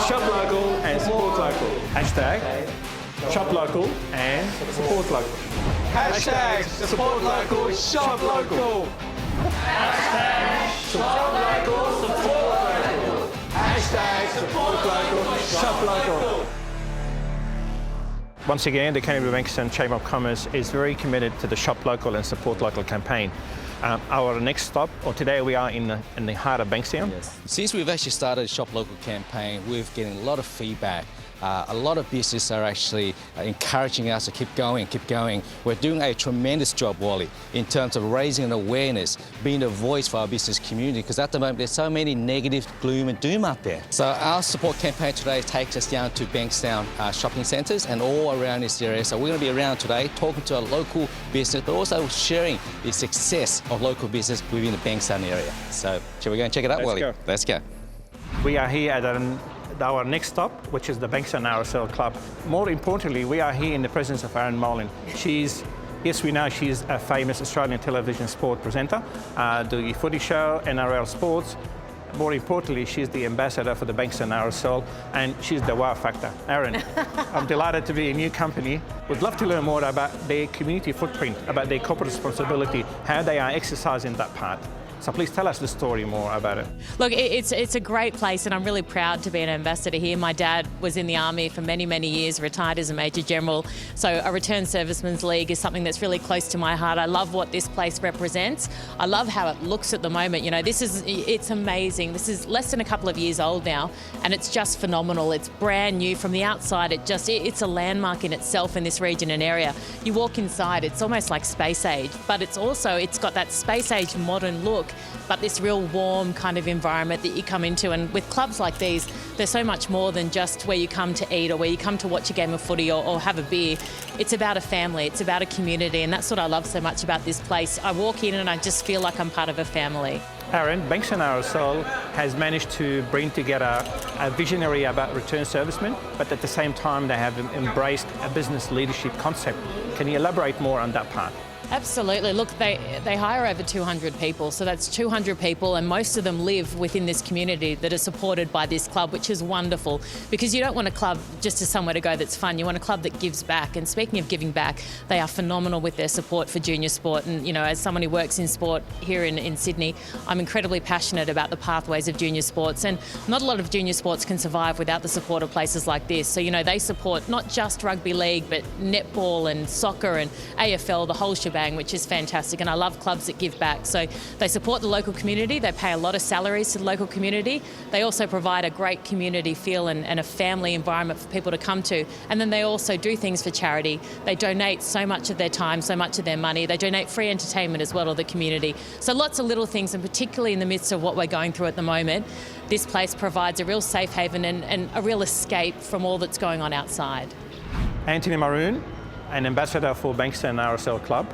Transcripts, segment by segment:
Shop local and support local. Hashtag shop local and support local. Hashtag support local, shop local. Hashtag shop local, support local. Hashtag support local, shop local. Once again, the Canterbury-Bankstown Chamber of Commerce is very committed to the Shop Local and Support Local campaign. Our next stop, or today we are in the heart of Bankstown. Yes. Since we've actually started the Shop Local campaign, we've getting a lot of feedback. A lot of businesses are actually encouraging us to keep going, keep going. We're doing a tremendous job, Wally, in terms of raising an awareness, being a voice for our business community, because at the moment there's so many negative gloom and doom out there. So our support campaign today takes us down to Bankstown shopping centres and all around this area. So we're going to be around today talking to our local business, but also sharing the success of local business within the Bankstown area. So shall we go and check it out, Wally? Go. Let's go. We are here at our next stop, which is the Bankstown RSL Club. More importantly, we are here in the presence of Erin Molan. Yes, we know she's a famous Australian television sport presenter, the footy show, NRL Sports. More importantly, she's the ambassador for the Bankstown RSL, and she's the wow factor. Erin, I'm delighted to be a new company. Would love to learn more about their community footprint, about their corporate responsibility, how they are exercising that part. So please tell us the story more about it. Look, it's a great place, and I'm really proud to be an ambassador here. My dad was in the Army for many, many years, retired as a Major General. So a Returned Servicemen's League is something that's really close to my heart. I love what this place represents. I love how it looks at the moment. You know, it's amazing. This is less than a couple of years old now, and it's just phenomenal. It's brand new from the outside. It's a landmark in itself in this region and area. You walk inside, it's almost like space age, but it's got that space age modern look, but this real warm kind of environment that you come into. And with clubs like these, there's so much more than just where you come to eat or where you come to watch a game of footy or have a beer. It's about a family, it's about a community, and that's what I love so much about this place. I walk in and I just feel like I'm part of a family. Erin, Bankstown RSL has managed to bring together a visionary about return servicemen, but at the same time they have embraced a business leadership concept. Can you elaborate more on that part? Absolutely. Look, they hire over 200 people, so that's 200 people, and most of them live within this community that are supported by this club, which is wonderful, because you don't want a club just as somewhere to go that's fun. You want a club that gives back. And speaking of giving back, they are phenomenal with their support for junior sport. And, you know, as someone who works in sport here in Sydney, I'm incredibly passionate about the pathways of junior sports, and not a lot of junior sports can survive without the support of places like this. So, you know, they support not just rugby league, but netball and soccer and AFL, the whole shebang, which is fantastic, and I love clubs that give back. So they support the local community, they pay a lot of salaries to the local community, they also provide a great community feel and a family environment for people to come to, and then they also do things for charity. They donate so much of their time, so much of their money, they donate free entertainment as well to the community. So lots of little things, and particularly in the midst of what we're going through at the moment, this place provides a real safe haven and a real escape from all that's going on outside. Anthony Maroon, an ambassador for Bankstown RSL Club.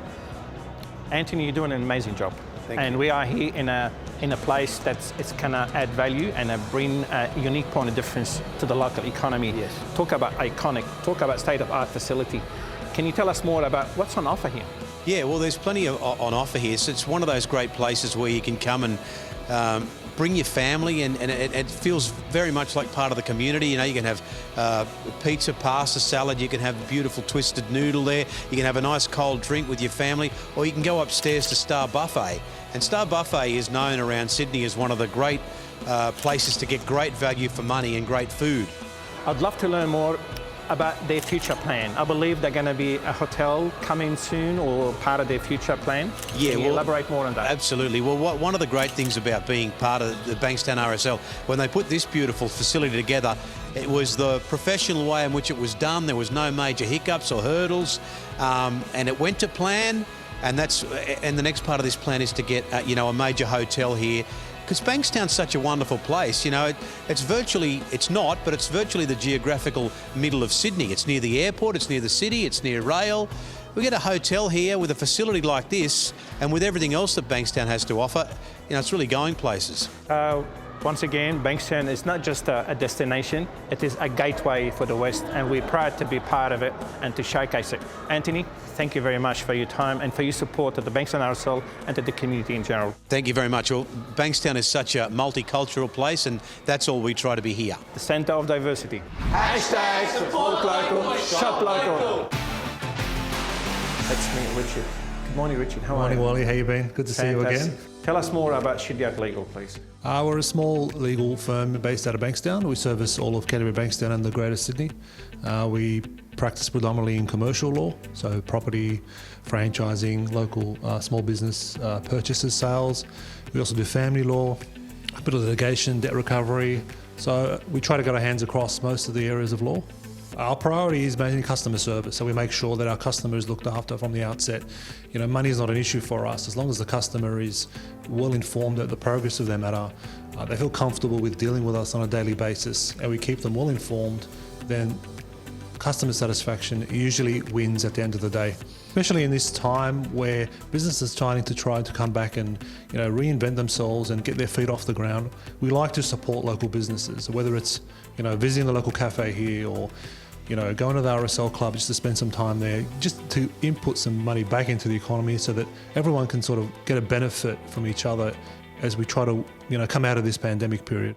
Anthony, you're doing an amazing job. Thank you. We are here in a place it's going to add value and bring a unique point of difference to the local economy. Yes. Talk about iconic, talk about state-of-art facility. Can you tell us more about what's on offer here? Yeah, well, there's plenty on offer here. So it's one of those great places where you can come and bring your family, and it feels very much like part of the community. You know, you can have pizza, pasta, salad, you can have a beautiful twisted noodle there, you can have a nice cold drink with your family, or you can go upstairs to Star Buffet. And Star Buffet is known around Sydney as one of the great places to get great value for money and great food. I'd love to learn more about their future plan. I believe they're going to be a hotel coming soon, or part of their future plan. Yeah, Can you elaborate more on that? Absolutely. Well, one of the great things about being part of the Bankstown RSL, when they put this beautiful facility together, it was the professional way in which it was done. There was no major hiccups or hurdles, and it went to plan. And the next part of this plan is to get a major hotel here. Because Bankstown's such a wonderful place, you know, it's virtually the geographical middle of Sydney. It's near the airport, it's near the city, it's near rail. We get a hotel here with a facility like this, and with everything else that Bankstown has to offer, you know, it's really going places. Once again, Bankstown is not just a destination, it is a gateway for the West, and we're proud to be part of it and to showcase it. Anthony, thank you very much for your time and for your support of the Bankstown RSL and to the community in general. Thank you very much. Well, Bankstown is such a multicultural place, and that's all we try to be here. The centre of diversity. Hashtag support local, shop local. Let's meet Richard. Good morning, Richard. How are Morning, you? Wally. How you been? Good to see you again. Fantastic. Tell us more about Shidyak Legal, please. We're a small legal firm based out of Bankstown. We service all of Canterbury, Bankstown and the Greater Sydney. We practice predominantly in commercial law, so property, franchising, local small business purchases, sales. We also do family law, a bit of litigation, debt recovery. So we try to get our hands across most of the areas of law. Our priority is mainly customer service, so we make sure that our customer is looked after from the outset. You know, money is not an issue for us as long as the customer is well informed of the progress of their matter. They feel comfortable with dealing with us on a daily basis, and we keep them well informed. Then customer satisfaction usually wins at the end of the day. Especially in this time where businesses trying to come back and reinvent themselves and get their feet off the ground. We like to support local businesses, whether it's visiting the local cafe here or going to the RSL club just to spend some time there, just to input some money back into the economy so that everyone can sort of get a benefit from each other as we try to come out of this pandemic period.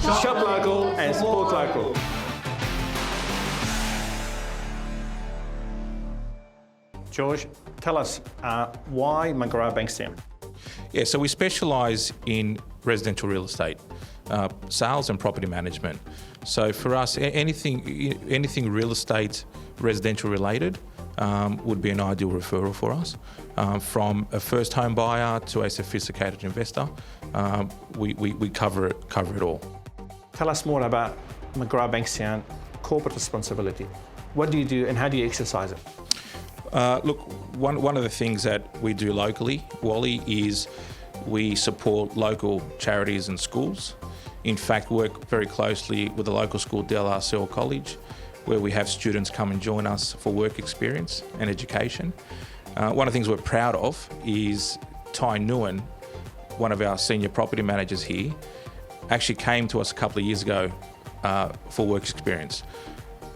Shop local and support local. George, tell us why McGrath Bankstown? Yeah, so we specialise in residential real estate, sales and property management. So for us, anything real estate, residential related, would be an ideal referral for us. From a first home buyer to a sophisticated investor, we cover it all. Tell us more about McGrath Bankstown corporate responsibility. What do you do and how do you exercise it? Look, one of the things that we do locally, Wally, is we support local charities and schools. In fact, work very closely with the local school, Del RSL College, where we have students come and join us for work experience and education. One of the things we're proud of is Ty Nguyen, one of our senior property managers here, actually came to us a couple of years ago for work experience.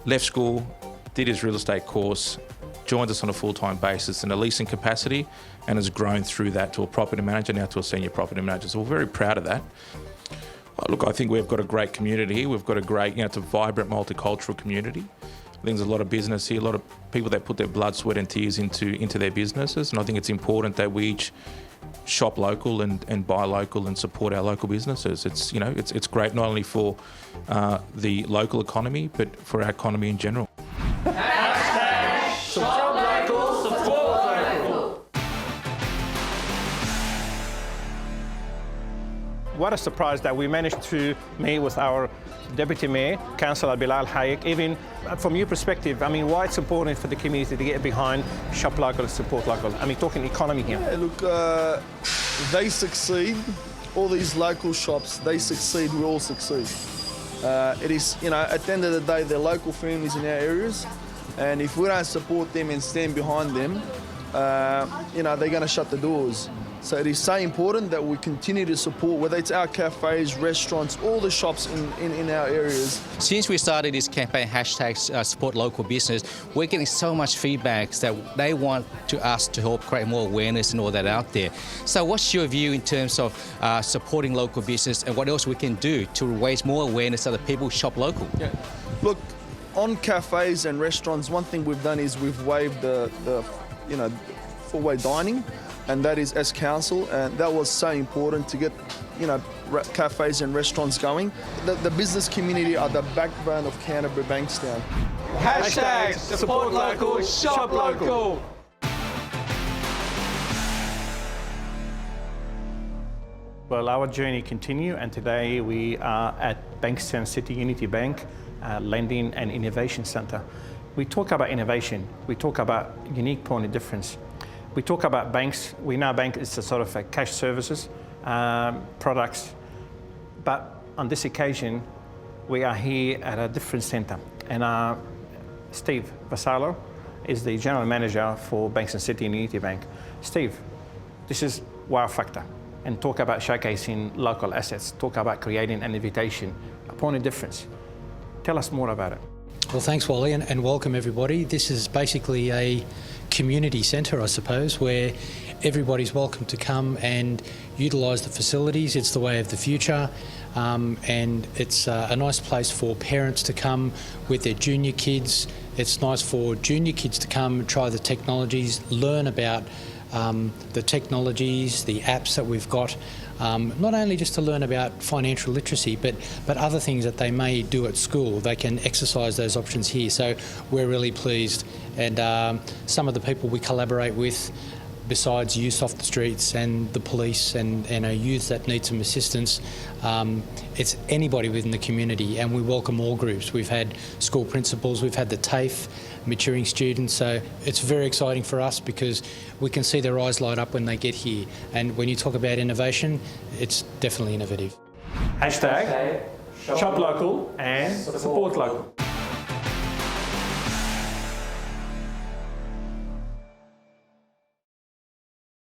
Left school, did his real estate course, joined us on a full-time basis in a leasing capacity and has grown through that to a property manager, now to a senior property manager. So we're very proud of that. Look, I think we've got a great community here. We've got a great, it's a vibrant multicultural community. I think there's a lot of business here, a lot of people that put their blood, sweat and tears into their businesses. And I think it's important that we each shop local and buy local and support our local businesses. It's great not only for the local economy, but for our economy in general. Shop local, support local. What a surprise that we managed to meet with our Deputy Mayor, Councillor Bilal Hayek. Even from your perspective, why it's important for the community to get behind shop local, support local? Talking economy here. Yeah, look, they succeed. All these local shops, they succeed, we all succeed. It is, at the end of the day, they're local families in our areas. And if we don't support them and stand behind them, they're going to shut the doors. So it is so important that we continue to support, whether it's our cafes, restaurants, all the shops in our areas. Since we started this campaign, hashtag support local business, we're getting so much feedback that they want us to help create more awareness and all that out there. So what's your view in terms of supporting local business and what else we can do to raise more awareness so that people shop local? Yeah. Look, on cafes and restaurants, one thing we've done is we've waived the four-way dining, and that is as council, and that was so important to get, cafes and restaurants going. The business community are the backbone of Canterbury Bankstown. Hashtag support local, shop local. Well, our journey continues, and today we are at Bankstown City Unity Bank, Lending and Innovation Centre. We talk about innovation, we talk about unique point of difference. We talk about banks. We know bank is a sort of a cash services, products, but on this occasion, we are here at a different centre. And Steve Vassallo is the General Manager for Bankstown City Unity Bank. Steve, this is wow factor. and talk about showcasing local assets, talk about creating an invitation, a point of difference. Tell us more about it. Well, thanks, Wally, and welcome everybody. This is basically a community centre, I suppose, where everybody's welcome to come and utilise the facilities. It's the way of the future, and it's a nice place for parents to come with their junior kids. It's nice for junior kids to come and try the technologies, learn about the technologies, the apps that we've got, not only just to learn about financial literacy, but other things that they may do at school. They can exercise those options here. So we're really pleased. And some of the people we collaborate with, besides youth off the streets and the police and youth that need some assistance, it's anybody within the community, and we welcome all groups. We've had school principals, we've had the TAFE, maturing students, so it's very exciting for us because we can see their eyes light up when they get here. And when you talk about innovation, it's definitely innovative. Hashtag shop local and support local.